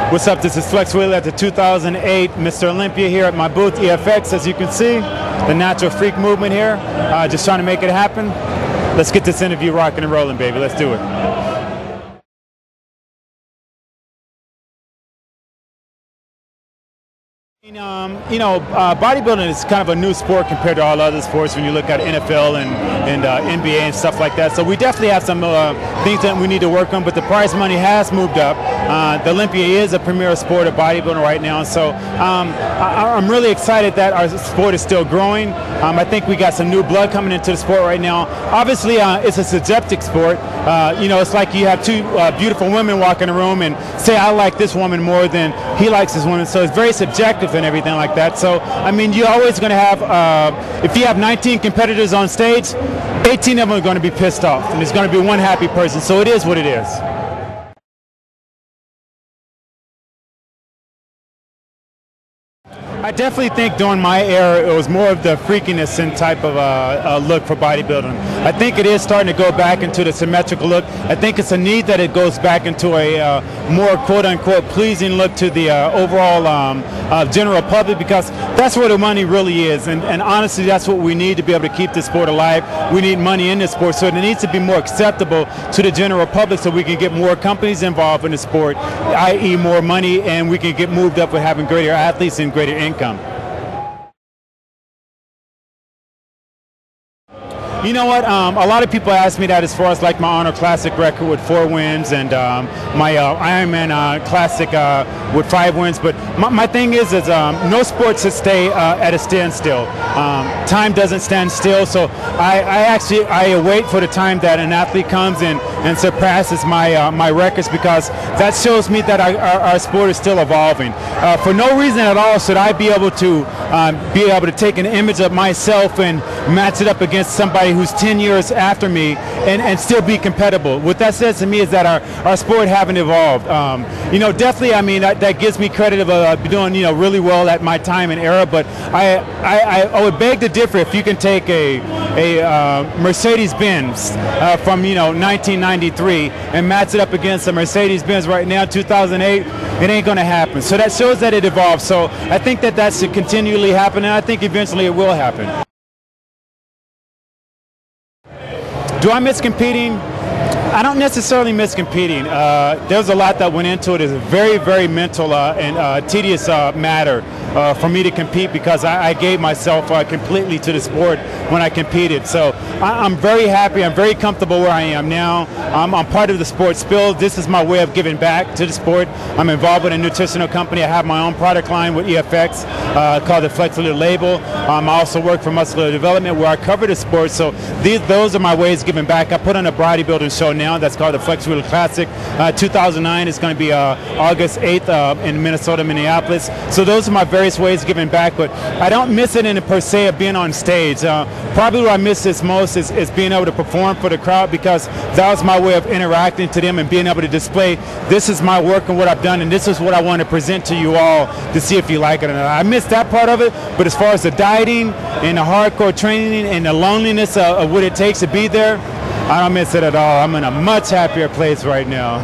What's up? This is Flex Wheeler at the 2008 Mr. Olympia here at my booth, EFX. As you can see, the natural freak movement here. Just trying to make it happen. Let's get this interview rocking and rolling, baby. Let's do it. Bodybuilding is kind of a new sport compared to all other sports when you look at NFL and NBA and stuff like that. So we definitely have some things that we need to work on, but the prize money has moved up. The Olympia is a premier sport of bodybuilding right now, so I'm really excited that our sport is still growing. I think we got some new blood coming into the sport right now. Obviously, it's a subjective sport. It's like you have two beautiful women walk in a room and say, I like this woman more than he likes this woman, so it's very subjective and everything like that. So, I mean, you're always going to have, if you have 19 competitors on stage, 18 of them are going to be pissed off, and there's going to be one happy person. So it is what it is. I definitely think during my era it was more of the freakiness and type of look for bodybuilding. I think it is starting to go back into the symmetrical look. I think it's a need that it goes back into a more quote-unquote pleasing look to the overall general public, because that's where the money really is. And honestly, that's what we need to be able to keep this sport alive. We need money in this sport, so it needs to be more acceptable to the general public so we can get more companies involved in the sport, i.e. more money, and we can get moved up with having greater athletes and greater income. You know what? A lot of people ask me that as far as like my Arnold Classic record with 4 wins and my Ironman Classic with 5 wins. But my thing is no sport should stay at a standstill. Time doesn't stand still, so I wait for the time that an athlete comes in and surpasses my records, because that shows me that our sport is still evolving. For no reason at all should I be able to take an image of myself and match it up against somebody who's 10 years after me and still be compatible. What that says to me is that our sport haven't evolved. Definitely, I mean, that gives me credit of doing, really well at my time and era, but I would beg to differ. If you can take a Mercedes-Benz from, 1993 and match it up against a Mercedes-Benz right now, 2008, it ain't going to happen. So that shows that it evolves. So I think that should continually happen, and I think eventually it will happen. Do I miss competing? I don't necessarily miss competing. There's a lot that went into it. It's a very, very mental and tedious matter for me to compete, because I gave myself completely to the sport when I competed. So I'm very happy. I'm very comfortable where I am now. I'm part of the sport still. This is my way of giving back to the sport. I'm involved with a nutritional company. I have my own product line with EFX called the Flex Wheeler label. I also work for Muscular Development, where I cover the sport. So those are my ways of giving back. I put on a bodybuilding show now that's called the Flex Wheeler Classic. 2009 is going to be August 8th in Minnesota, Minneapolis. So those are my various ways of giving back, but I don't miss it in per se of being on stage. Probably what I miss this most is being able to perform for the crowd, because that was my way of interacting to them and being able to display, this is my work and what I've done, and this is what I want to present to you all to see if you like it or not. I miss that part of it, but as far as the dieting and the hardcore training and the loneliness of what it takes to be there, I don't miss it at all. I'm in a much happier place right now.